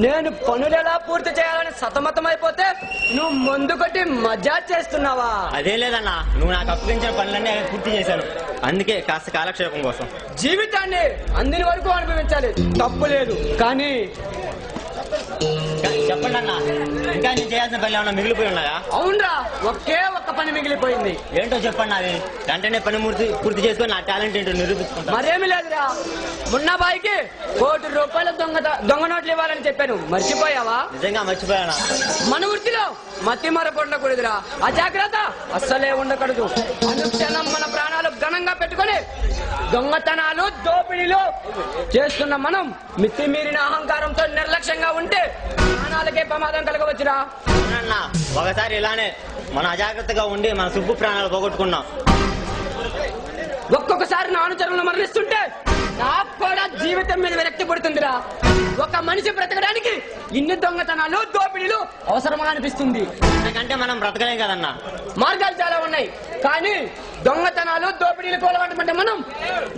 నేను పనులు ఎలా పూర్తి చేయాలని సతమతం అయిపోతే నువ్వు ముందు కొట్టి మజా చేస్తున్నావా? అదే లేదన్నా, నువ్వు నాకు అప్పగించిన పనులన్నీ పూర్తి చేశాను. అందుకే కాస్త కాలక్షేపం కోసం. జీవితాన్ని అందిన వరకు అనుభవించాలి, తప్పు లేదు. కానీ చెప్పండి అన్న, ఇంకా నేను చేయాల్సిన పనులు ఏమన్నా మిగిలిపోయి ఉన్నాయా? అవునరా, ఒకే ఒక్క పని మిగిలిపోయింది. ఏంటో చెప్పండి. అది వెంటనే పని పూర్తి చేసుకొని నా టాలెంట్ ఏంటో నిరూపించుకుంటా. మరేమి లేదురా, మున్నాబాయికి ₹1,00,00,000 దొంగ నోట్లు ఇవ్వాలని చెప్పాను, మర్చిపోయావా? నిజంగా మర్చిపోయానా? మన వృత్తిలో మతి మరపు ఉండకూడదురా, అజాగ్రత్త అస్సలే ఉండకూడదు. అనుక్షణం మన ప్రాణాలు ఘనంగా పెట్టుకొని దొంగతనాలు దోపిడీలు చేస్తున్న మనం మితిమీరిన అహంకారంతో నిర్లక్ష్యంగా ఉంటే ప్రాణాలకే ప్రమాదం కలగవచ్చురా. అవునన్నా, ఒకసారి ఇలానే మనం అజాగ్రత్తగా ఉండి మన సుబ్బు ప్రాణాలు పోగొట్టుకున్నాం. ఒక్కొక్కసారి నా అనుచరులు మరణిస్తుంటే నాకు కూడా జీవితం మీద విరక్తి పడుతుందిరా. ఒక మనిషి బ్రతకడానికి ఇన్ని దొంగతనాలు దోపిడీలు అవసరమా అనిపిస్తుంది. ఎందుకంటే మనం బ్రతకలేం కదన్నా. మార్గాలు చాలా ఉన్నాయి, కానీ దొంగతనాలు దోపిడీలు కూలగొట్టమంటే మనం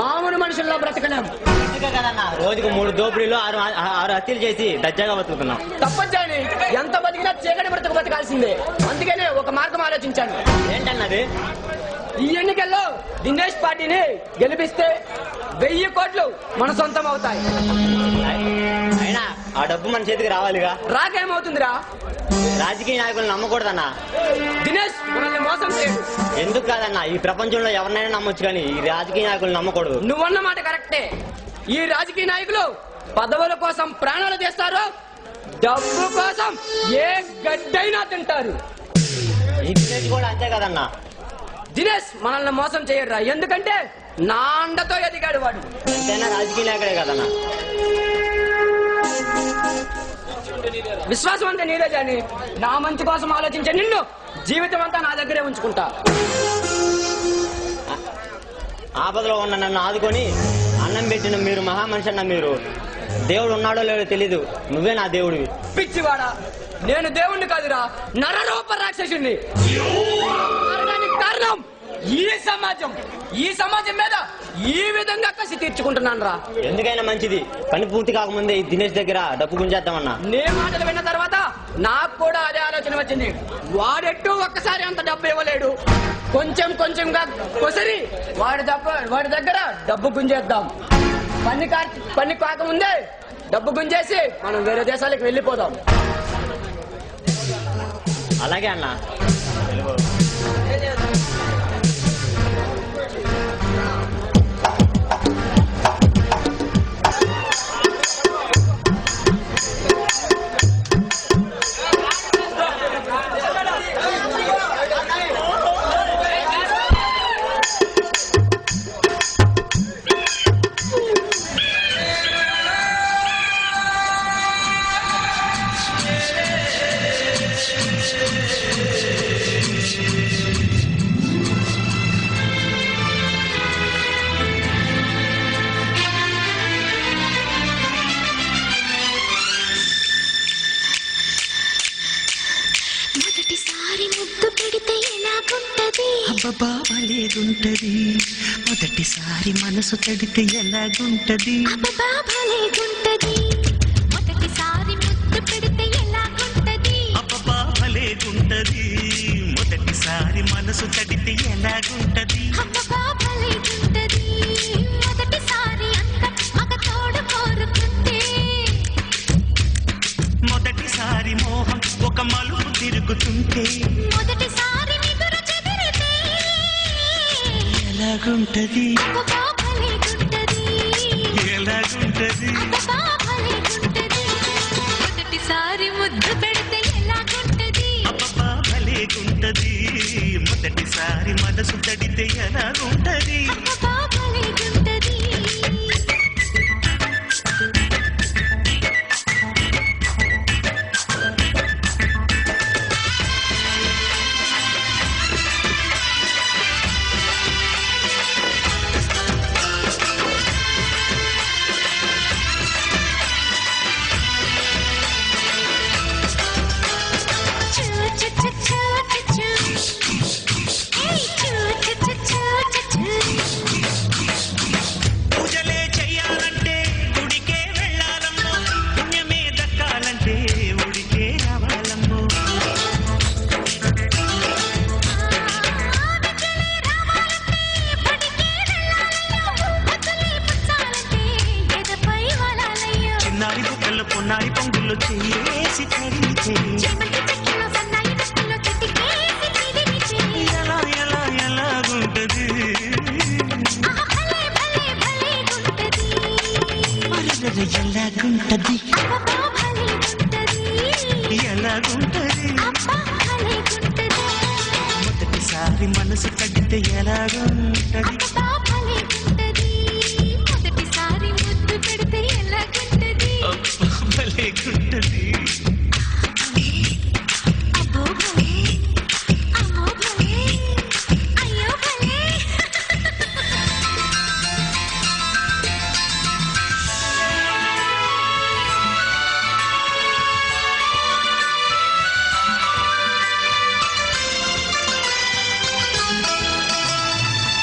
మామూలు మనుషుల్లో బ్రతకలేం. అందుకే కదన్నా రోజుకు 3 దోపిడీలు 6 హత్యలు చేసి దర్జాగా బతుకుతున్నాం. తప్పని ఎంత బతికినా చీకటి బ్రతుకు బతకాల్సిందే. అందుకనే ఒక మార్గం ఆలోచించాను. ఏంటన్నది? ఈ ఎన్నికల్లో దినేష్ పార్టీని గెలిపిస్తే 1000 కోట్లు మన సొంతం అవుతాయి. అయినా ఆ డబ్బు మన చేతికి రావాలిగా. రాకేమవుతుందిరా? రాజకీయ నాయకులను నమ్మకూడదన్నా. దినేష్ మనల్ని మోసం చేయడు. ఎందుకు కాదన్నా, ఈ ప్రపంచంలో ఎవరినైనా నమ్మొచ్చు, కానీ ఈ రాజకీయ నాయకులు నమ్మకూడదు. నువ్వన్న మాట కరెక్టే. ఈ రాజకీయ నాయకులు పదవుల కోసం ప్రాణాలు చేస్తారు, డబ్బు కోసం ఏ గడ్డైనా తింటారు. ఈ దినేష్ కూడా అంతే కదన్నా. దినేష్ మనల్ని మోసం చేయడురా, ఎందుకంటే నా అండతో ఎదిగాడు వాడు. అంతేనా? రాజకీయ నాయకుడే కదన్నా. విశ్వాసం అంతా నీదే జాని. నా మంచి కోసం ఆలోచించే నిన్ను జీవితం అంతా నా దగ్గరే ఉంచుకుంటా. ఆపదలో ఉన్న నన్ను ఆదుకొని అన్నం పెట్టిన మీరు మహామనిషి అన్న. మీరు దేవుడు ఉన్నాడో లేదో తెలీదు, నువ్వే నా దేవుడివి. పిచ్చివాడా, నేను దేవుణ్ణి కాదురా, నరరూప రాక్షసుని. కారణం ఈ సమాజం మీద ఈ విధంగా కసి తీర్చుకుంటున్నాను రా. ఎందుకైనా మంచిది, పని పూర్తి కాకముందే ఈ దినేష్ దగ్గర డబ్బు గుంజేద్దామన్నా. నే మాటలు విన్న తర్వాత నాకు కూడా అదే ఆలోచన వచ్చింది. వాడెట్టు ఒక్కసారి అంత డబ్బు ఇవ్వలేడు, కొంచెంగా కొసరి వాడి దగ్గర డబ్బు గుంజేద్దాం. పని కాకముందే డబ్బు గుంజేసి మనం వేరే దేశాలకు వెళ్ళిపోదాం. అలాగే అన్నా. బాబాలేగుంటది మొదటిసారి మనసు తడితే ఎలాగుంటది? మొదటిసారి ముద్దు పెడితే ఎలాగుంటది? బాబాలేగుంటది మొదటిసారి మనసు తడితే ఎలాగుంటది? మొదటిసారి అంత మగ తోడు కోరుకుంటే, మొదటిసారి మోహం ఒక మలుపు తిరుగుతుంటే, మొదటిసారి నిదురు చెదిరితే ఎలాగుంటది? ఎలాగుంటది? మొదటిసారి ముద్దు పెడితే ఎలాగుంటది? బాబాలేగుంటది మొదటిసారి మనసు తడితే ఎలాగుంటది? చెంగుకల పొన్నాయి పొంగుల్లో చేసి తరిమితే చేమంతి చెట్టులో సన్నాయి నట్టులో చిటికేసి చిదిమితే ఎలా ఎలా ఎలాగుంటది భలే భలే భలే గుంటది అరెరెరె ఎలాగుంటది అబ్బా భలే గుంటది ఎలాగుంటది అబ్బా భలే గుంటది మొదటిసారి మనసు తగ్గితే ఎలాగుంటది అబ్బా భలే గుంటది మొదటిసారి ముద్దు పెడితే ఎలాగుంటది అబ్బా, భలేగుంటది అబ్బో భలే అమ్మో భలే అయ్యో భలే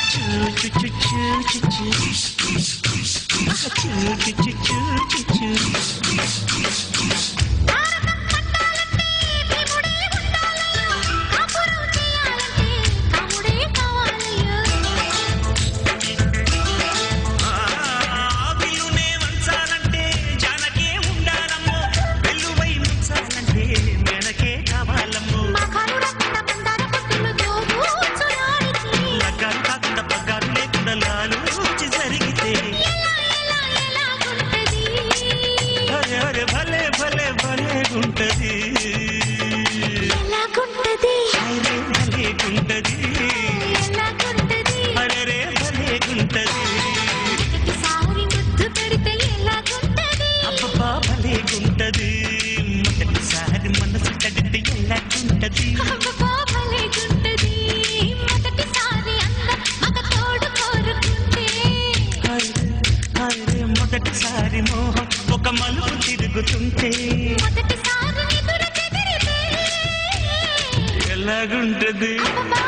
చూ చూ చూ చూ చూ చూ చూ చూ చూ చూ భారతం పట్టాలంటే భీముడే ఉండాలయ్యో కాపురం చేయాలంటే కాముడే కావాలయ్యో ఆవిలునే వంచాలంటే జానకే ఉండాలమ్మో వెల్లువై ముంచాలంటే మెనకే కావాలమ్మో మఖాలు రాకుండా మందార పొట్టులో దోబూచులాడితే లగ్గాలు కాకుండా పగ్గాలు లేకుండా లాలూచి జరిగితే ఎలాగుంటది అరే అరే భలే భలే భలేగుంటది ఎలాగుంటది అరే భలేగుంటది ఎలాగుంటది అరే భలేగుంటది మొదటిసారి ముద్దు పెడితే ఎలాగుంటది అబ్బబ్బా భలేగుంటది మొదటిసారి మనసు తడితే ఎలాగుంటది అబ్బబ్బా భలేగుంటది మొదటిసారి అందం మగ తోడు కోరుకుంటే అరే మొదటిసారి మోహం ఒక మలుపు తిరుగుతుంటే మొదటిసారి నిదుర చెదిరితే ఎలాగుంటది అబ్బబ్బా